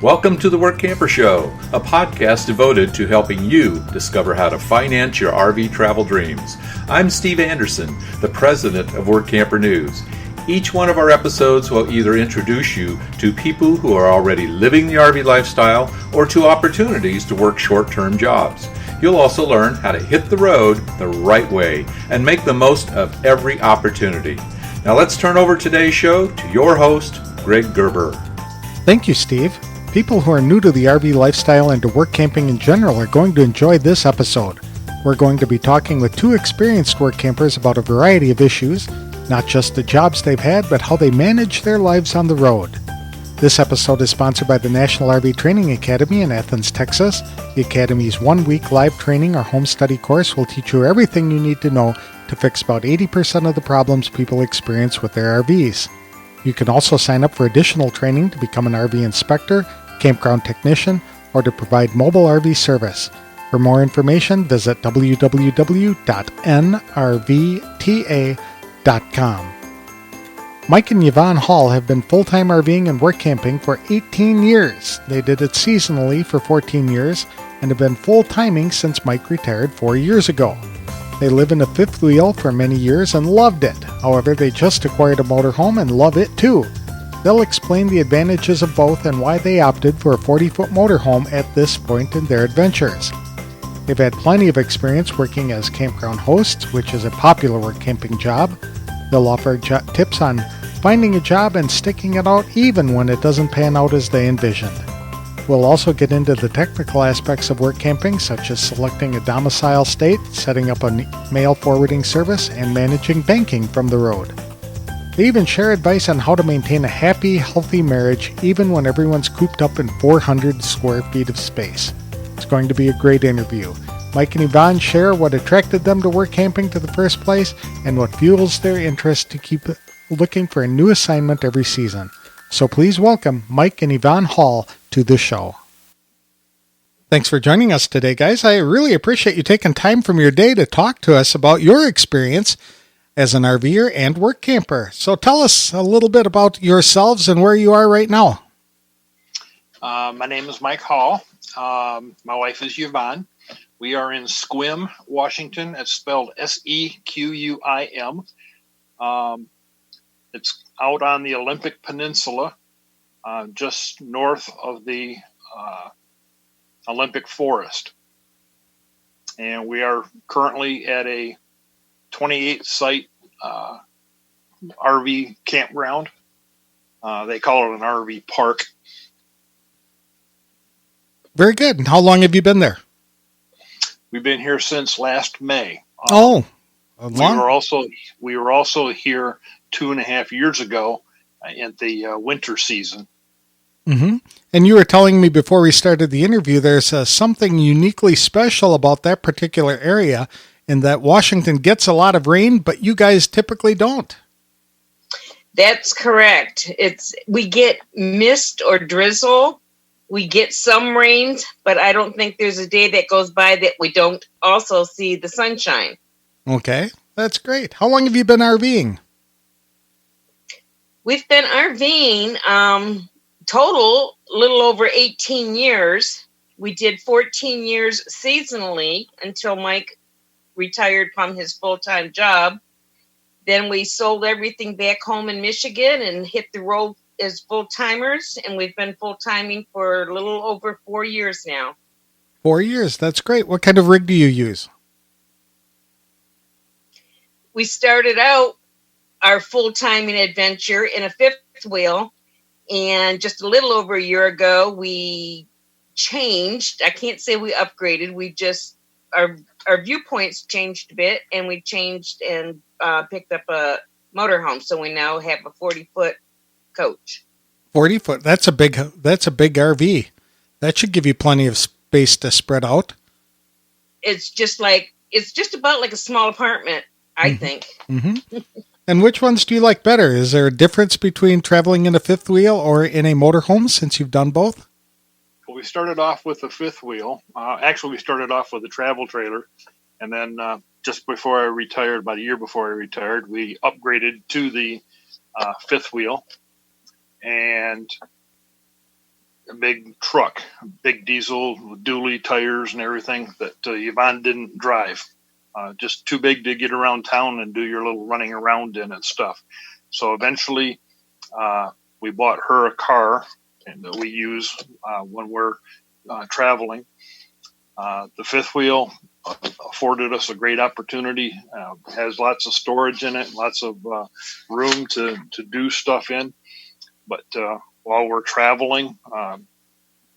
Welcome to the Workamper Show, a podcast devoted to helping you discover how to finance your RV travel dreams. I'm Steve Anderson, the president of Workamper News. Each one of our episodes will either introduce you to people who are already living the RV lifestyle or to opportunities to work short-term jobs. You'll also learn how to hit the road the right way and make the most of every opportunity. Now let's turn over today's show to your host, Greg Gerber. Thank you, Steve. People who are new to the RV lifestyle and to work camping in general are going to enjoy this episode. We're going to be talking with two experienced work campers about a variety of issues, not just the jobs they've had, but how they manage their lives on the road. This episode is sponsored by the National RV Training Academy in Athens, Texas. The Academy's one-week live training or home study course will teach you everything you need to know to fix about 80% of the problems people experience with their RVs. You can also sign up for additional training to become an RV inspector, campground technician, or to provide mobile RV service. For more information, visit www.nrvta.com. Mike and Yvonne Hall have been full-time RVing and work camping for 18 years. They did it seasonally for 14 years and have been full-timing since Mike retired 4 years ago. They live in a fifth wheel for many years and loved it. However, they just acquired a motorhome and love it too. They'll explain the advantages of both and why they opted for a 40-foot motorhome at this point in their adventures. They've had plenty of experience working as campground hosts, which is a popular work camping job. They'll offer tips on finding a job and sticking it out even when it doesn't pan out as they envisioned. We'll also get into the technical aspects of work camping, such as selecting a domicile state, setting up a mail forwarding service, and managing banking from the road. They even share advice on how to maintain a happy, healthy marriage even when everyone's cooped up in 400 square feet of space. It's going to be a great interview. Mike and Yvonne share what attracted them to work camping to the first place and what fuels their interest to keep looking for a new assignment every season. So please welcome Mike and Yvonne Hall to the show. Thanks for joining us today, guys. I really appreciate you taking time from your day to talk to us about your experience as an RVer and work camper. So tell us a little bit about yourselves and where you are right now. My name is Mike Hall. My wife is Yvonne. We are in Sequim, Washington. It's spelled Sequim. It's out on the Olympic Peninsula, just north of the Olympic Forest. And we are currently at a 28-site RV campground. They call it an RV park. Very good. And how long have you been there? We've been here since last May. We were also here 2.5 years ago in the winter season. Mm-hmm. And you were telling me before we started the interview, there's something uniquely special about that particular area in that Washington gets a lot of rain, but you guys typically don't. That's correct. We get mist or drizzle. We get some rains, but I don't think there's a day that goes by that we don't also see the sunshine. Okay, that's great. How long have you been RVing? We've been RVing total a little over 18 years. We did 14 years seasonally until Mike retired from his full-time job. Then we sold everything back home in Michigan and hit the road as full-timers, and we've been full-timing for a little over 4 years now. 4 years, that's great. What kind of rig do you use? We started out our full-timing adventure in a fifth wheel, and just a little over a year ago, we changed. I can't say we upgraded. We just, our viewpoints changed a bit, and we changed and picked up a motorhome. So we now have a 40-foot coach. 40 foot. That's a big RV. That should give you plenty of space to spread out. It's just about like a small apartment, I think. Mm-hmm. And which ones do you like better? Is there a difference between traveling in a fifth wheel or in a motorhome since you've done both? Well, we started off with the fifth wheel. Actually, we started off with a travel trailer. And then just before I retired, about a year before I retired, we upgraded to the fifth wheel. And a big truck, a big diesel with dually tires and everything that Yvonne didn't drive. Just too big to get around town and do your little running around in and stuff. So eventually we bought her a car and that we use when we're traveling. The fifth wheel afforded us a great opportunity. Has lots of storage in it, lots of room to do stuff in. But while we're traveling,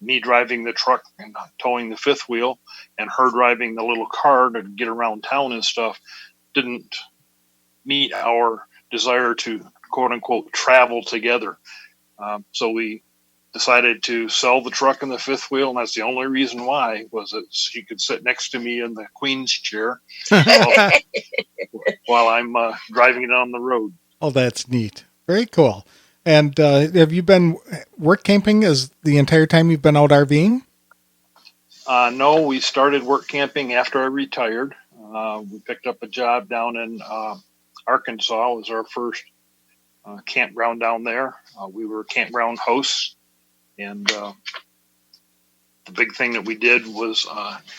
me driving the truck and towing the fifth wheel and her driving the little car to get around town and stuff didn't meet our desire to quote unquote travel together. So we decided to sell the truck and the fifth wheel, and that's the only reason why, was that she could sit next to me in the queen's chair while I'm driving it on the road. Oh, that's neat. Very cool. And have you been work camping as the entire time you've been out RVing? No, we started work camping after I retired. We picked up a job down in Arkansas. It was our first campground down there. We were campground hosts. And the big thing that we did was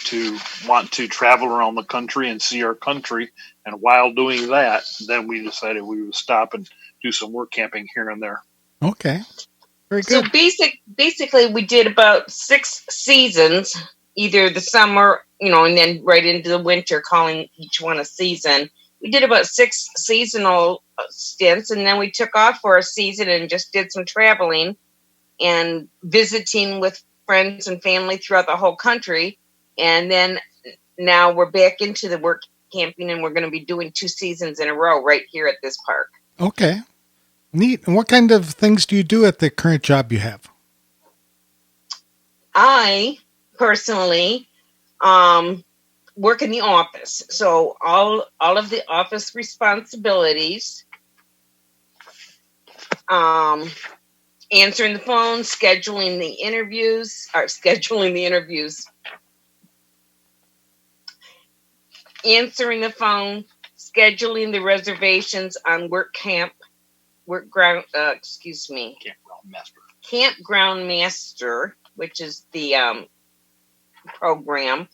to want to travel around the country and see our country. And while doing that, then we decided we would stop and do some work camping here and there. Okay. Very good. So basically, we did about 6 seasons, either the summer, and then right into the winter, calling each one a season. We did about 6 seasonal stints, and then we took off for a season and just did some traveling and visiting with friends and family throughout the whole country. And then now we're back into the work camping, and we're going to be doing 2 seasons in a row right here at this park. Okay. Neat. And what kind of things do you do at the current job you have? I personally work in the office. So all of the office responsibilities, answering the phone, scheduling the interviews, answering the phone, scheduling the reservations on Campground Master, which is the program.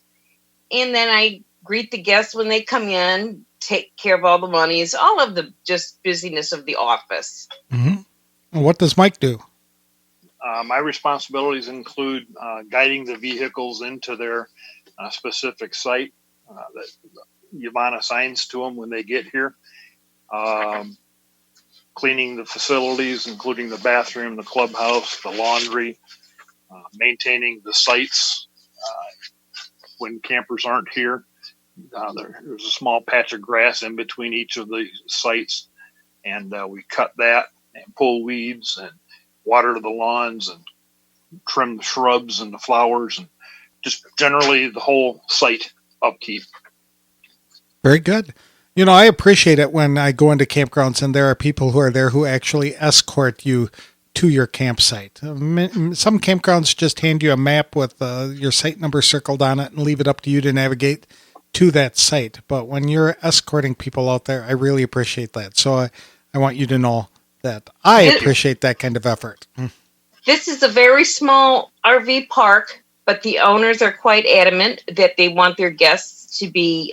And then I greet the guests when they come in, take care of all the monies, all of the just busyness of the office. Mm-hmm. And what does Mike do? My responsibilities include guiding the vehicles into their specific site that Yvonne assigns to them when they get here. Cleaning the facilities, including the bathroom, the clubhouse, the laundry, maintaining the sites when campers aren't here. There's a small patch of grass in between each of the sites, and we cut that and pull weeds and water the lawns and trim the shrubs and the flowers and just generally the whole site upkeep. Very good. I appreciate it when I go into campgrounds and there are people who are there who actually escort you to your campsite. Some campgrounds just hand you a map with your site number circled on it and leave it up to you to navigate to that site. But when you're escorting people out there, I really appreciate that. So I want you to know that I appreciate that kind of effort. This is a very small RV park, but the owners are quite adamant that they want their guests to be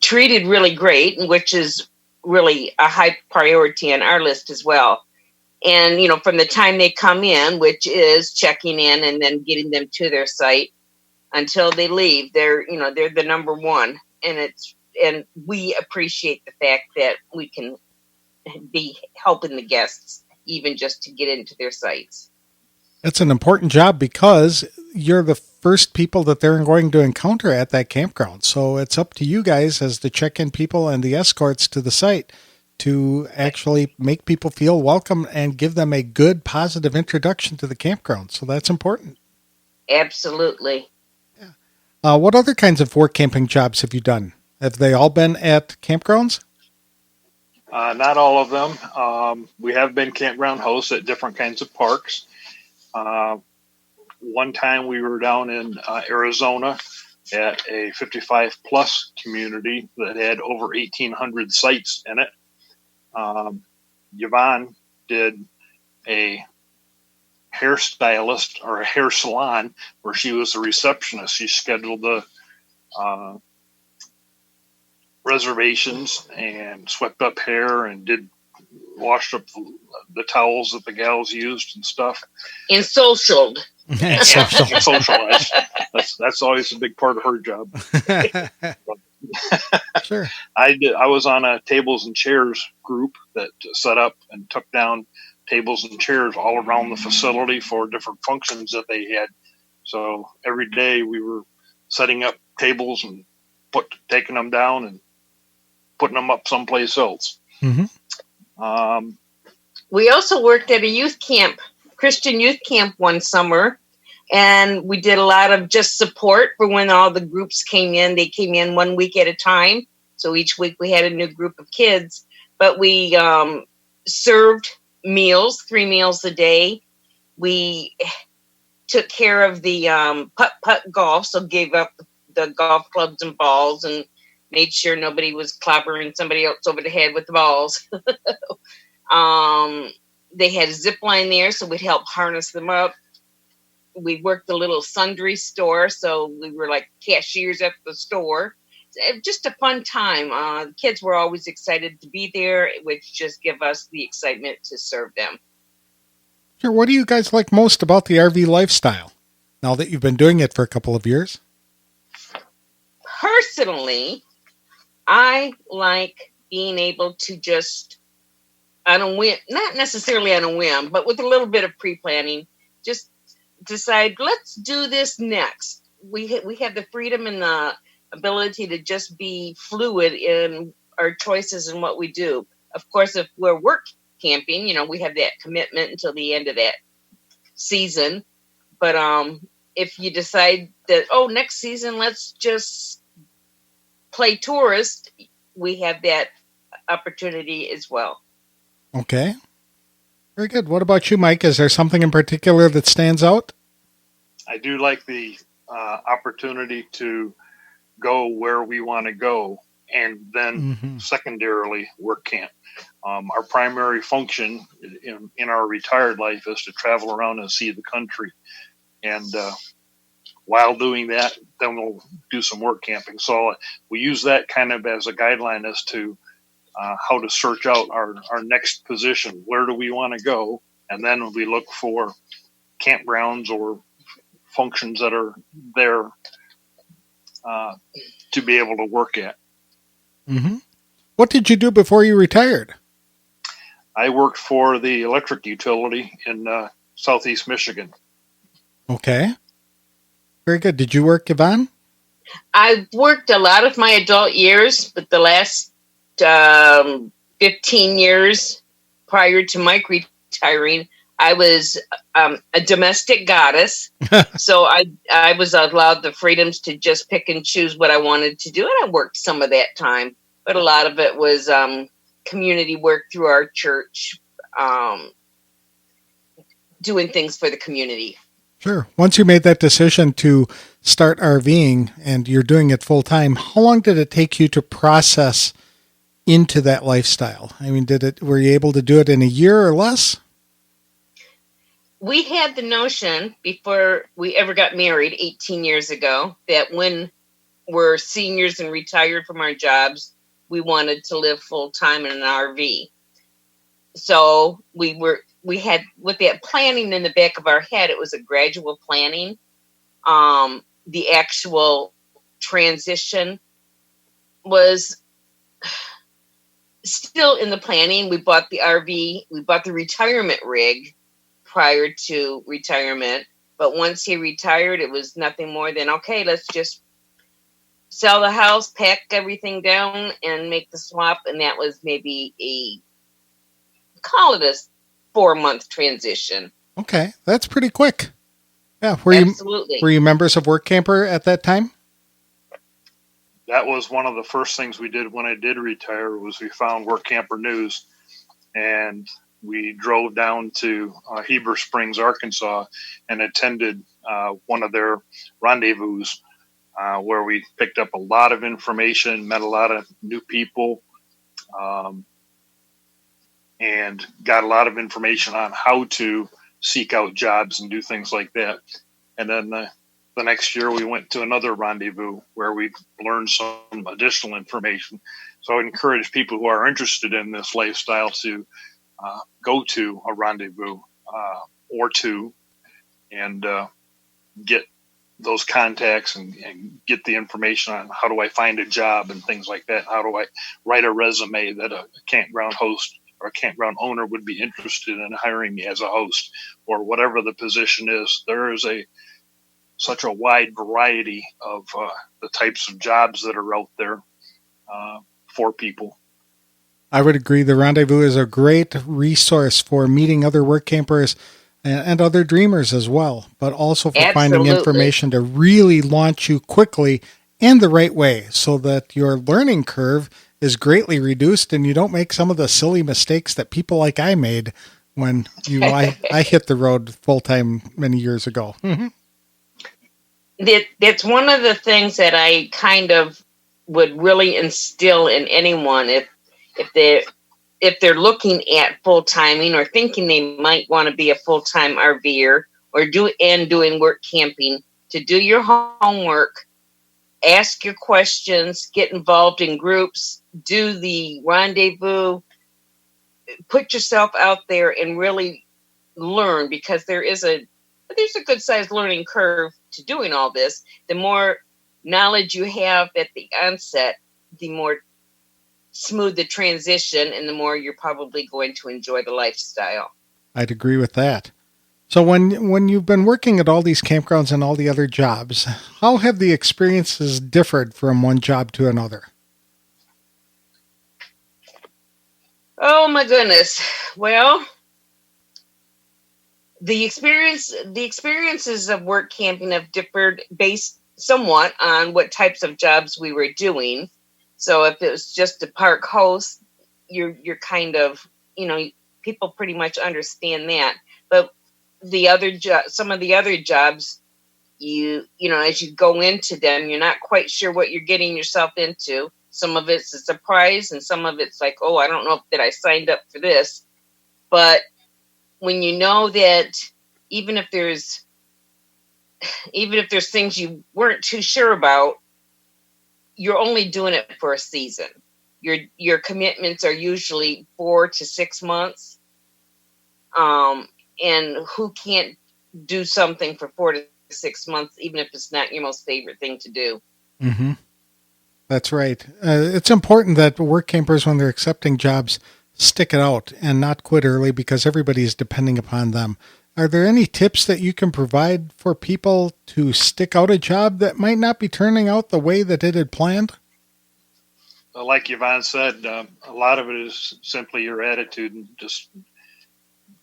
treated really great, which is really a high priority on our list as well. And, from the time they come in, which is checking in and then getting them to their site until they leave, they're the number one. And we appreciate the fact that we can be helping the guests even just to get into their sites. It's an important job because you're the first people that they're going to encounter at that campground. So it's up to you guys as the check-in people and the escorts to the site to actually make people feel welcome and give them a good, positive introduction to the campground. So that's important. Absolutely. Yeah. What other kinds of work camping jobs have you done? Have they all been at campgrounds? Not all of them. We have been campground hosts at different kinds of parks. One time we were down in Arizona at a 55 plus community that had over 1,800 sites in it. Yvonne did a hairstylist or a hair salon where she was a receptionist. She scheduled the reservations and swept up hair and washed up the towels that the gals used and stuff. And socialed. And socialized. That's always a big part of her job. Sure. I was on a tables and chairs group that set up and took down tables and chairs all around the facility for different functions that they had. So every day we were setting up tables and taking them down and putting them up someplace else. Mm-hmm. We also worked at a youth camp, Christian youth camp one summer, and we did a lot of just support for when all the groups came in. They came in 1 week at a time. So each week we had a new group of kids, but we served meals, 3 meals a day. We took care of the putt-putt golf, so gave up the golf clubs and balls and made sure nobody was clobbering somebody else over the head with the balls. They had a zip line there, so we'd help harness them up. We worked a little sundry store, so we were like cashiers at the store. Just a fun time. The kids were always excited to be there, which just give us the excitement to serve them. Sure. What do you guys like most about the RV lifestyle now that you've been doing it for a couple of years? Personally, I like being able to just, on a whim, not necessarily on a whim, but with a little bit of pre-planning, just decide, let's do this next. We have the freedom and the ability to just be fluid in our choices and what we do. Of course, if we're work camping, we have that commitment until the end of that season. But if you decide that, next season, let's just play tourist, we have that opportunity as well. Okay. Very good. What about you, Mike? Is there something in particular that stands out? I do like the opportunity to go where we want to go, and then secondarily work camp. Our primary function in our retired life is to travel around and see the country. And while doing that, then we'll do some work camping. So we use that kind of as a guideline as to how to search out our next position. Where do we want to go? And then we look for campgrounds or functions that are there to be able to work at. Mm-hmm. What did you do before you retired? I worked for the electric utility in southeast Michigan. Okay. Very good. Did you work, Yvonne? I worked a lot of my adult years, but the last 15 years prior to Mike retiring, I was a domestic goddess. So I was allowed the freedoms to just pick and choose what I wanted to do. And I worked some of that time, but a lot of it was community work through our church, doing things for the community. Sure. Once you made that decision to start RVing and you're doing it full time, how long did it take you to process into that lifestyle? I mean, were you able to do it in a year or less? We had the notion before we ever got married 18 years ago that when we're seniors and retired from our jobs, we wanted to live full time in an RV. So we had, with that planning in the back of our head, it was a gradual planning. The actual transition was still in the planning. We bought the RV, we bought the retirement rig prior to retirement. But once he retired, it was nothing more than, okay, let's just sell the house, pack everything down, and make the swap. And that was maybe call it a 4-month transition. Okay, that's pretty quick. Yeah, Absolutely. Were you members of Workamper at that time? That was one of the first things we did when I did retire. Was we found Workamper News, and we drove down to Heber Springs, Arkansas, and attended one of their rendezvous where we picked up a lot of information, met a lot of new people, and got a lot of information on how to seek out jobs and do things like that. And then the next year we went to another rendezvous where we learned some additional information. So I would encourage people who are interested in this lifestyle to go to a rendezvous or two and get those contacts and get the information on how do I find a job and things like that. How do I write a resume that a campground host or a campground owner would be interested in hiring me as a host, or whatever the position is. There is such a wide variety of the types of jobs that are out there for people. I would agree. The Rendezvous is a great resource for meeting other work campers and other dreamers as well, but also for finding information to really launch you quickly and the right way so that your learning curve is greatly reduced and you don't make some of the silly mistakes that people like I made when I hit the road full-time many years ago. Mm-hmm. That's one of the things that I kind of would really instill in anyone if they're looking at full-timing or thinking they might want to be a full-time RVer or doing work camping, to do your homework, ask your questions, get involved in groups, do the rendezvous, put yourself out there and really learn, because there's a good-sized learning curve to doing all this. The more knowledge you have at the onset, the more smooth the transition and the more you're probably going to enjoy the lifestyle. I'd agree with that. So when you've been working at all these campgrounds and all the other jobs, how have the experiences differed from one job to another? Oh my goodness. Well, the experiences of work camping have differed based somewhat on what types of jobs we were doing. So if it was just a park host, you're kind of, people pretty much understand that. But some of the other jobs, as you go into them, you're not quite sure what you're getting yourself into. Some of it's a surprise, and some of it's like, oh, I don't know that I signed up for this. But when you know that even if there's things you weren't too sure about, you're only doing it for a season. Your commitments are usually 4 to 6 months. And who can't do something for 4 to 6 months, even if it's not your most favorite thing to do? Mm-hmm. That's right. It's important that work campers, when they're accepting jobs, stick it out and not quit early, because everybody is depending upon them. Are there any tips that you can provide for people to stick out a job that might not be turning out the way that it had planned? Like Yvonne said, a lot of it is simply your attitude and just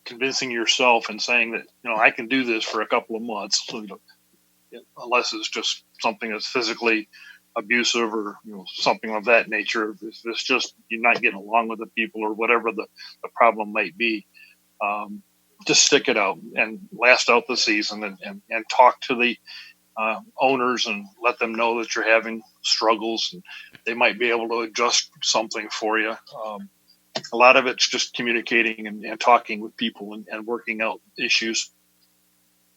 convincing yourself and saying that, I can do this for a couple of months, unless it's just something that's physically abusive or something of that nature. If it's just you're not getting along with the people or whatever the problem might be, just stick it out and last out the season and talk to the owners and let them know that you're having struggles and they might be able to adjust something for you. A lot of it's just communicating and talking with people and working out issues.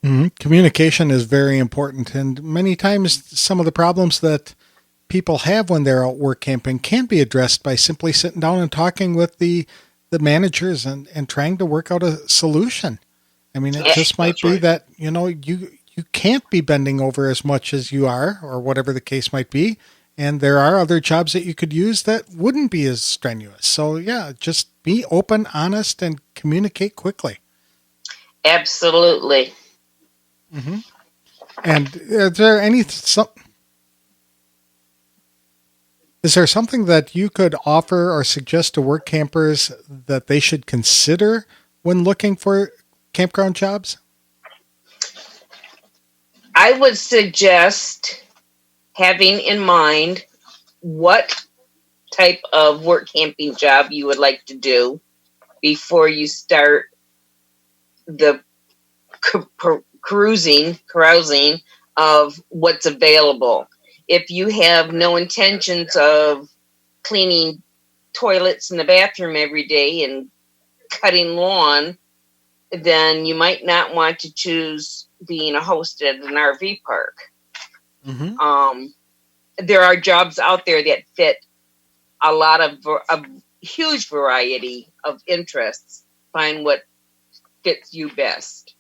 Mm-hmm. Communication is very important. And many times some of the problems that people have when they're out work camping can be addressed by simply sitting down and talking with the managers and trying to work out a solution. I mean, it just might be right that, you can't be bending over as much as you are, or whatever the case might be. And there are other jobs that you could use that wouldn't be as strenuous. So yeah, just be open, honest, and communicate quickly. Absolutely. Mm-hmm. And is there something that you could offer or suggest to work campers that they should consider when looking for campground jobs? I would suggest having in mind what type of work camping job you would like to do before you start the carousing of what's available. If you have no intentions of cleaning toilets in the bathroom every day and cutting lawn, then you might not want to choose being a host at an RV park. Mm-hmm. There are jobs out there that fit a lot of a huge variety of interests. Find what fits you best.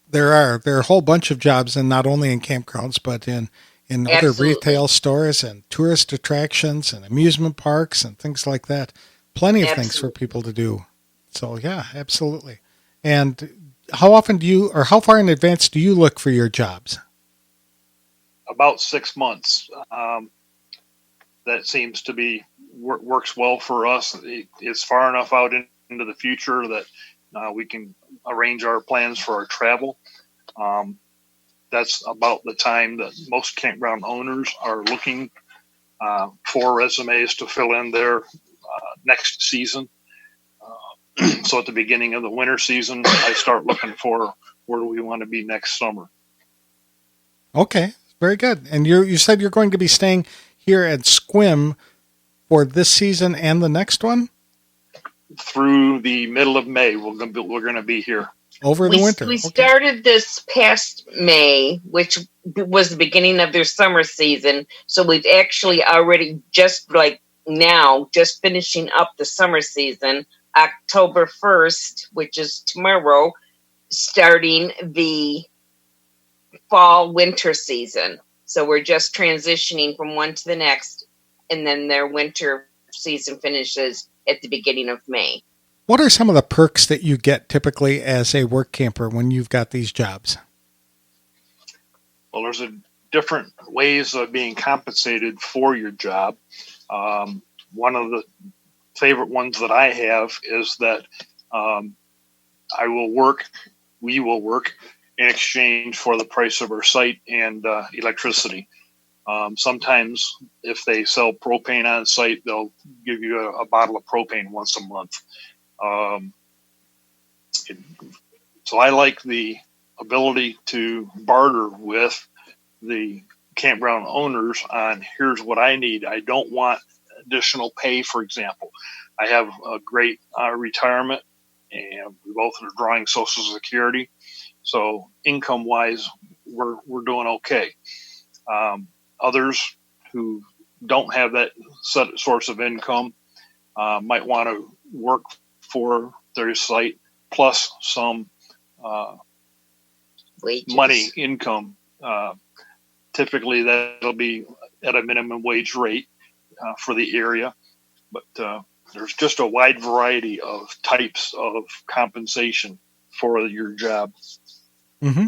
There are a whole bunch of jobs, and not only in campgrounds, but in other Absolutely. retail stores and tourist attractions and amusement parks and things like that. Plenty of things for Absolutely. people to do. So yeah, absolutely. And how often how far in advance do you look for your jobs? About 6 months. That seems to be works well for us. It's far enough out into the future that we can arrange our plans for our travel. That's about the time that most campground owners are looking for resumes to fill in their next season. So at the beginning of the winter season, I start looking for where do we want to be next summer. Okay, very good. And you said you're going to be staying here at Squim for this season and the next one? Through the middle of May, we're going to be here. Over the winter. We started this past May, which was the beginning of their summer season. So we've actually already just finishing up the summer season. October 1st, which is tomorrow, starting the fall winter season. So we're just transitioning from one to the next, and then their winter season finishes at the beginning of May. What are some of the perks that you get typically as a work camper when you've got these jobs? Well, there's different ways of being compensated for your job. One of the favorite ones that I have is that we will work in exchange for the price of our site and electricity. Sometimes if they sell propane on site, they'll give you a bottle of propane once a month. So I like the ability to barter with the campground owners on here's what I need. I don't want additional pay, for example. I have a great retirement, and we both are drawing Social Security. So income-wise, we're doing okay. Others who don't have that source of income might want to work for their site plus some money income. Typically, that'll be at a minimum wage rate for the area, but there's just a wide variety of types of compensation for your job. Mm-hmm.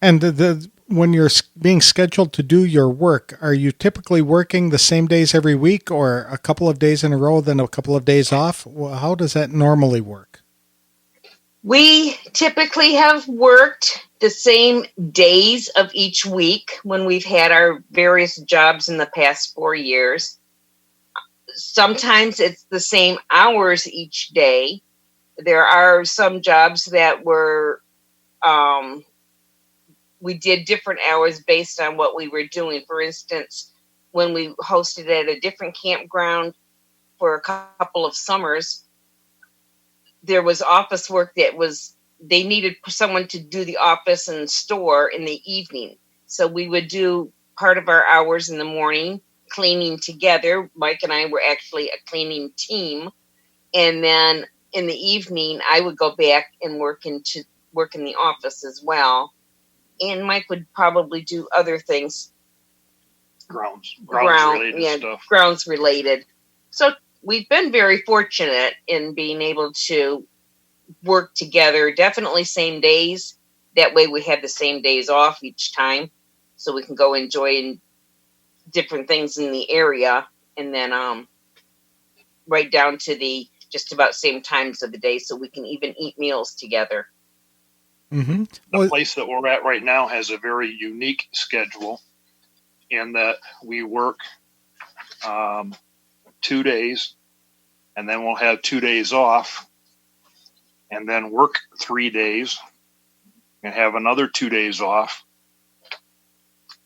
And when you're being scheduled to do your work, are you typically working the same days every week, or a couple of days in a row, then a couple of days off? How does that normally work? We typically have worked the same days of each week when we've had our various jobs in the past 4 years. Sometimes it's the same hours each day. There are some jobs that were we did different hours based on what we were doing. For instance, when we hosted at a different campground for a couple of summers, there was office work they needed someone to do the office and store in the evening. So we would do part of our hours in the morning cleaning together. Mike and I were actually a cleaning team. And then in the evening, I would go back and work in the office as well. And Mike would probably do other things. Grounds related stuff. Grounds related. So we've been very fortunate in being able to work together, definitely same days. That way we have the same days off each time, so we can go enjoy different things in the area, and then right down to the just about same times of the day, so we can even eat meals together. Mm-hmm. The place that we're at right now has a very unique schedule in that we work 2 days, and then we'll have 2 days off, and then work 3 days, and have another 2 days off,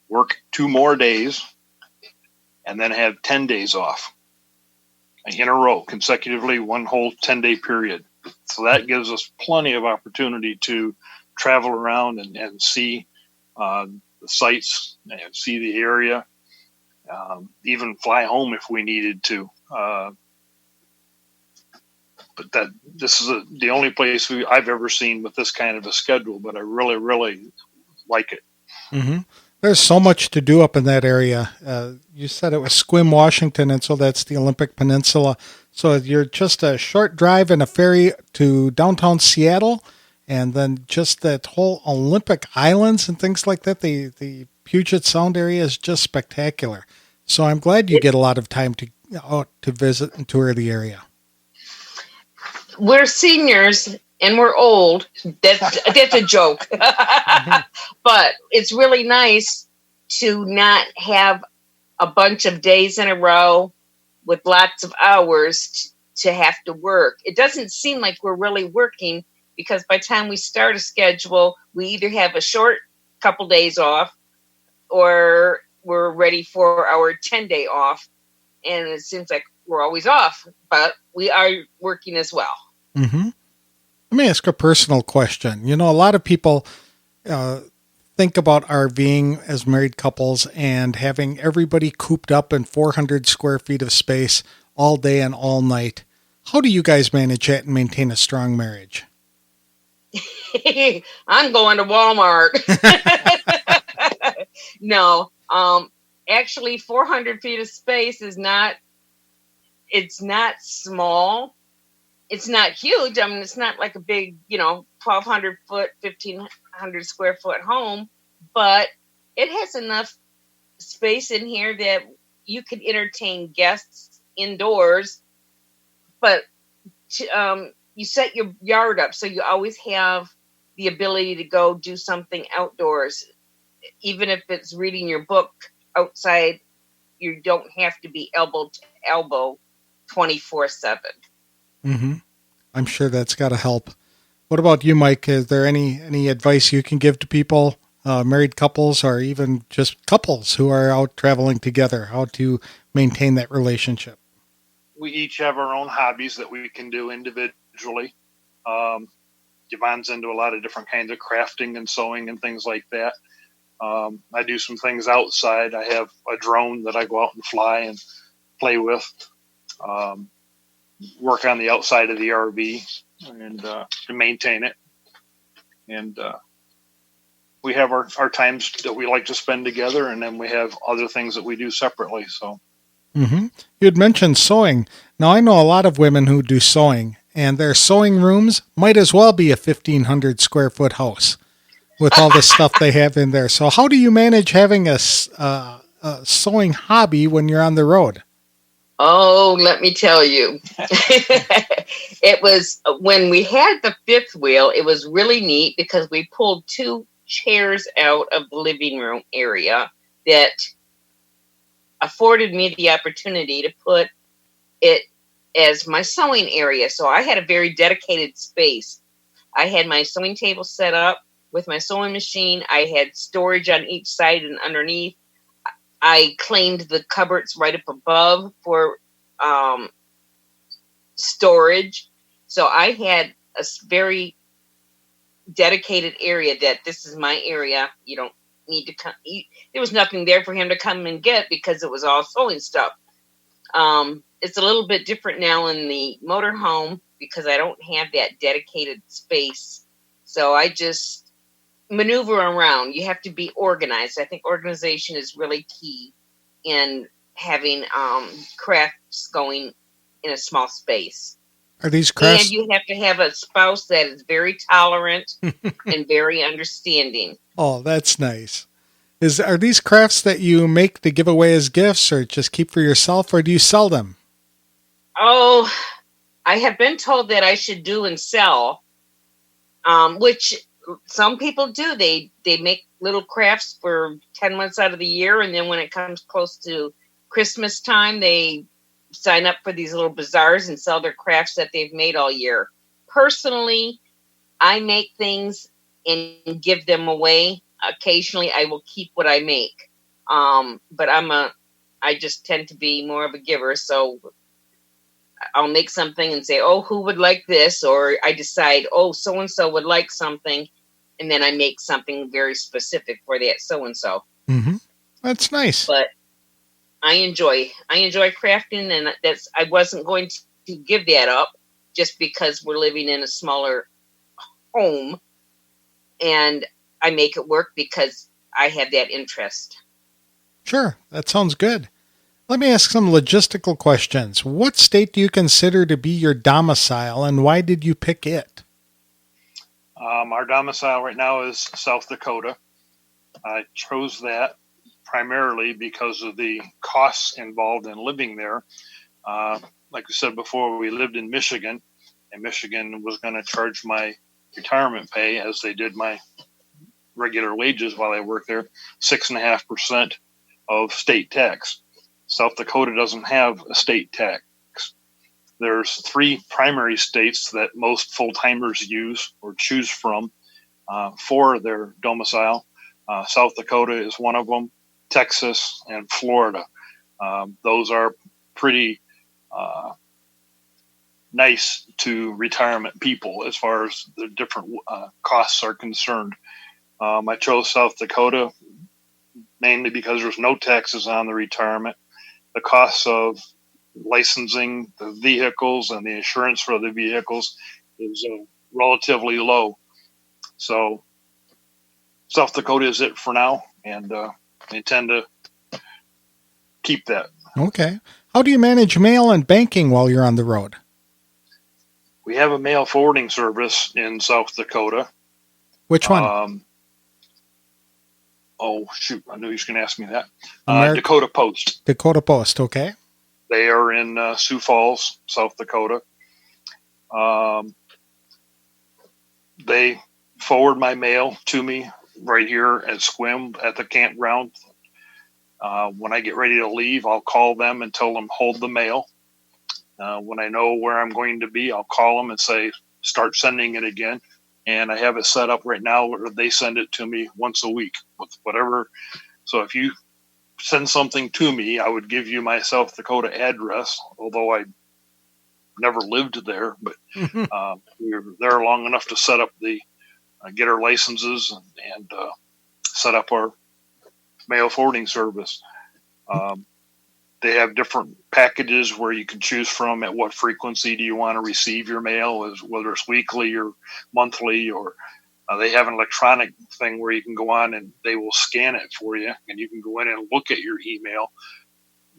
work 2 more days, and then have 10 days off in a row, consecutively, one whole 10-day period. So that gives us plenty of opportunity to travel around and see the sights and see the area, even fly home if we needed to. But this is the only place I've ever seen with this kind of a schedule, but I really, really like it. Mm-hmm. There's so much to do up in that area. You said it was Sequim, Washington, and so that's the Olympic Peninsula. So you're just a short drive and a ferry to downtown Seattle, and then just that whole Olympic Islands and things like that. The Puget Sound area is just spectacular. So I'm glad you get a lot of time to visit and tour the area. We're seniors and we're old. That's a joke. But it's really nice to not have a bunch of days in a row with lots of hours to have to work. It doesn't seem like we're really working, because by the time we start a schedule, we either have a short couple days off or we're ready for our 10-day off. And it seems like we're always off, but we are working as well. Mm-hmm. Let me ask a personal question. You know, a lot of people think about RVing as married couples and having everybody cooped up in 400 square feet of space all day and all night. How do you guys manage that and maintain a strong marriage? I'm going to Walmart. No, actually 400 feet of space is not, it's not small. It's not huge. I mean, it's not like a big, 1,200 foot, 1,500 square foot home, but it has enough space in here that you could entertain guests indoors, but you set your yard up so you always have the ability to go do something outdoors. Even if it's reading your book outside, you don't have to be elbow to elbow 24/7. Mm-hmm. I'm sure that's got to help. What about you, Mike? Is there any advice you can give to people, married couples or even just couples who are out traveling together, how to maintain that relationship? We each have our own hobbies that we can do individually. Yvonne's into a lot of different kinds of crafting and sewing and things like that. I do some things outside. I have a drone that I go out and fly and play with. Work on the outside of the RV and to maintain it. And we have our times that we like to spend together, and then we have other things that we do separately. So, mm-hmm. You had mentioned sewing. Now, I know a lot of women who do sewing, and their sewing rooms might as well be a 1,500 square foot house with all the stuff they have in there. So how do you manage having a sewing hobby when you're on the road? Oh, let me tell you. It was when we had the fifth wheel, it was really neat because we pulled 2 chairs out of the living room area that afforded me the opportunity to put it as my sewing area. So I had a very dedicated space. I had my sewing table set up with my sewing machine. I had storage on each side and underneath. I claimed the cupboards right up above for storage. So I had a very dedicated area that this is my area. You don't need to come. There was nothing there for him to come and get because it was all sewing stuff. It's a little bit different now in the motorhome because I don't have that dedicated space. So I just maneuver around. You have to be organized. I think organization is really key in having crafts going in a small space. Are these crafts? And you have to have a spouse that is very tolerant and very understanding. Oh, that's nice. Are these crafts that you make to give away as gifts or just keep for yourself, or do you sell them? Oh, I have been told that I should do and sell, which some people do. They make little crafts for 10 months out of the year, and then when it comes close to Christmas time, they sign up for these little bazaars and sell their crafts that they've made all year. Personally, I make things and give them away. Occasionally, I will keep what I make, but I just tend to be more of a giver. So I'll make something and say, oh, who would like this? Or I decide, oh, so-and-so would like something. And then I make something very specific for that so-and-so. Mm-hmm. That's nice. But I enjoy crafting, and I wasn't going to give that up just because we're living in a smaller home, and I make it work because I have that interest. Sure. That sounds good. Let me ask some logistical questions. What state do you consider to be your domicile, and why did you pick it? Our domicile right now is South Dakota. I chose that primarily because of the costs involved in living there. Like I said before, we lived in Michigan, and Michigan was going to charge my retirement pay, as they did my regular wages while I worked there, 6.5% of state tax. South Dakota doesn't have a state tax. There's 3 primary states that most full-timers use or choose from for their domicile. South Dakota is one of them, Texas, and Florida. Those are pretty nice to retirement people as far as the different costs are concerned. I chose South Dakota mainly because there's no taxes on the retirement. The costs of licensing the vehicles and the insurance for the vehicles is relatively low. So South Dakota is it for now, and I intend to keep that. Okay. How do you manage mail and banking while you're on the road? We have a mail forwarding service in South Dakota. Which one? Oh, shoot. I knew he was going to ask me that. Dakota Post. Dakota Post, okay. They are in Sioux Falls, South Dakota. They forward my mail to me right here at Squim at the campground. When I get ready to leave, I'll call them and tell them hold the mail. When I know where I'm going to be, I'll call them and say, start sending it again. And I have it set up right now where they send it to me once a week with whatever. So if you send something to me, I would give you my South Dakota address, although I never lived there, but we were there long enough to set up get our licenses and set up our mail forwarding service. They have different packages where you can choose from at what frequency do you want to receive your mail, whether it's weekly or monthly, or they have an electronic thing where you can go on and they will scan it for you, and you can go in and look at your email,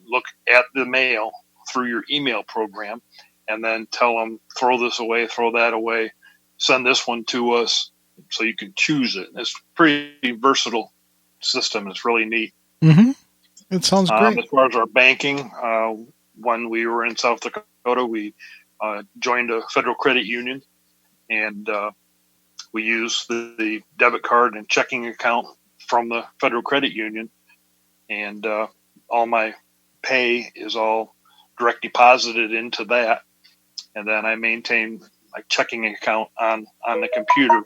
look at the mail through your email program, and then tell them, throw this away, throw that away, send this one to us, so you can choose it. It's a pretty versatile system. It's really neat. Mm-hmm. It sounds great. As far as our banking, when we were in South Dakota, we joined a federal credit union, and we use the debit card and checking account from the federal credit union, and all my pay is all direct deposited into that, and then I maintain my checking account on the computer,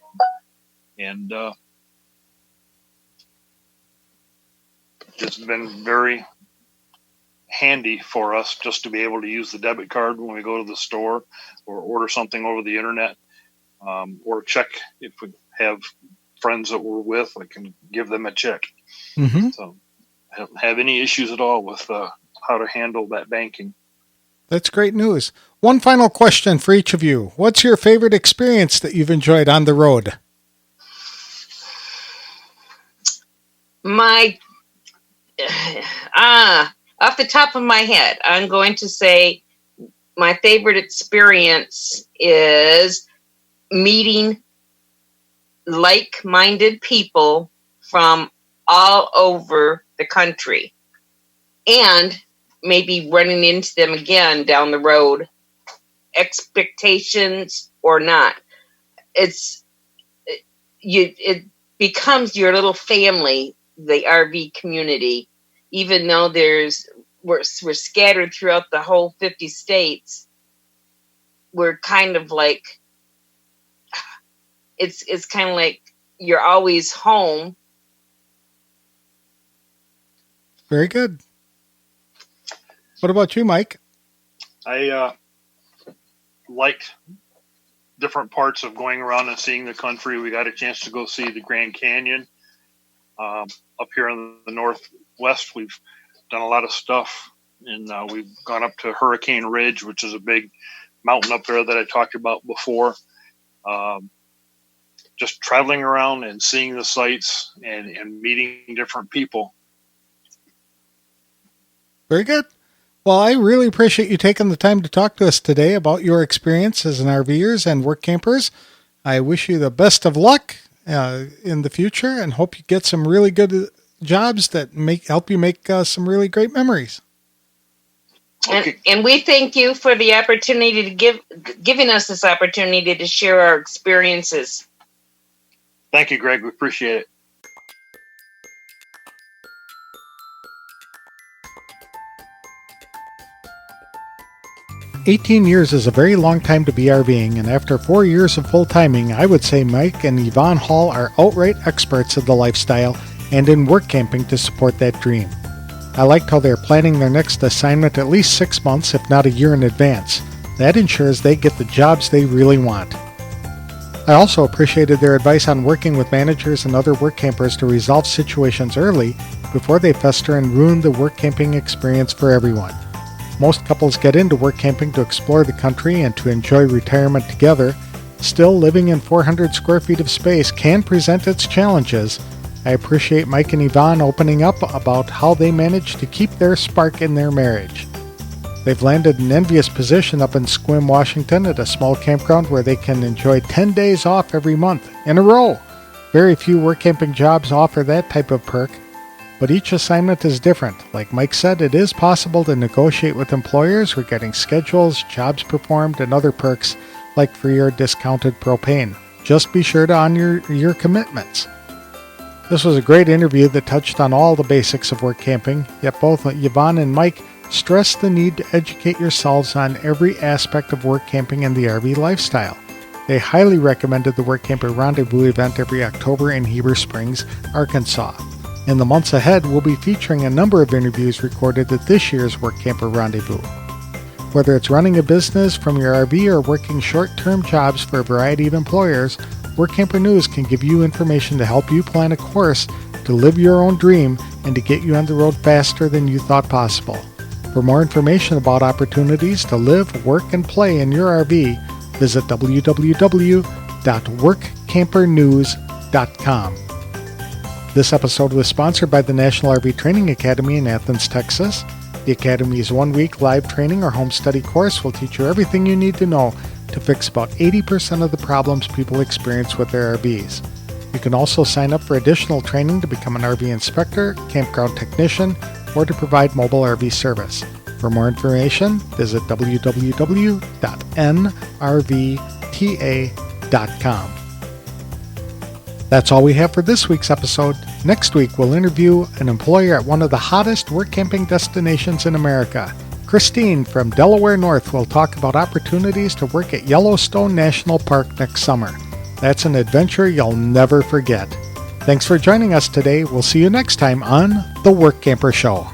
and it's been very handy for us just to be able to use the debit card when we go to the store or order something over the internet, or check if we have friends that we're with, I can give them a check. Mm-hmm. So I don't have any issues at all with how to handle that banking. That's great news. One final question for each of you. What's your favorite experience that you've enjoyed on the road? Off the top of my head, I'm going to say my favorite experience is meeting like-minded people from all over the country and maybe running into them again down the road, expectations or not. It becomes your little family, the RV community, even though we're scattered throughout the whole 50 states. We're kind of like, it's kind of like you're always home. Very good. What about you, Mike? I liked different parts of going around and seeing the country. We got a chance to go see the Grand Canyon up here in the Northwest. We've done a lot of stuff, and we've gone up to Hurricane Ridge, which is a big mountain up there that I talked about before. Just traveling around and seeing the sights and meeting different people. Very good. Well, I really appreciate you taking the time to talk to us today about your experience as an RVers and work campers. I wish you the best of luck in the future and hope you get some really good jobs that help you make some really great memories. Okay. And we thank you for the opportunity to giving us this opportunity to share our experiences. Thank you, Greg. We appreciate it. "18 years is a very long time to be RVing, and after 4 years of full-timing, I would say Mike and Yvonne Hall are outright experts of the lifestyle and in work camping to support that dream. I liked how they're planning their next assignment at least 6 months, if not a year in advance. That ensures they get the jobs they really want. I also appreciated their advice on working with managers and other work campers to resolve situations early before they fester and ruin the work camping experience for everyone. Most couples get into work camping to explore the country and to enjoy retirement together. Still, living in 400 square feet of space can present its challenges. I appreciate Mike and Yvonne opening up about how they managed to keep their spark in their marriage. They've landed an envious position up in Sequim, Washington at a small campground where they can enjoy 10 days off every month in a row. Very few work camping jobs offer that type of perk, but each assignment is different. Like Mike said, it is possible to negotiate with employers regarding schedules, jobs performed, and other perks like free or discounted propane. Just be sure to honor your commitments. This was a great interview that touched on all the basics of work camping, yet both Yvonne and Mike stressed the need to educate yourselves on every aspect of work camping and the RV lifestyle. They highly recommended the Workamper Rendezvous event every October in Heber Springs, Arkansas. In the months ahead, we'll be featuring a number of interviews recorded at this year's Workamper Rendezvous. Whether it's running a business from your RV or working short-term jobs for a variety of employers, Workamper News can give you information to help you plan a course to live your own dream and to get you on the road faster than you thought possible. For more information about opportunities to live, work, and play in your RV, visit www.workampernews.com. This episode was sponsored by the National RV Training Academy in Athens, Texas. The Academy's 1-week live training or home study course will teach you everything you need to know to fix about 80% of the problems people experience with their RVs. You can also sign up for additional training to become an RV inspector, campground technician, or to provide mobile RV service. For more information, visit www.nrvta.com. That's all we have for this week's episode. Next week, we'll interview an employer at one of the hottest work camping destinations in America. Christine from Delaware North will talk about opportunities to work at Yellowstone National Park next summer. That's an adventure you'll never forget. Thanks for joining us today. We'll see you next time on The Workamper Show.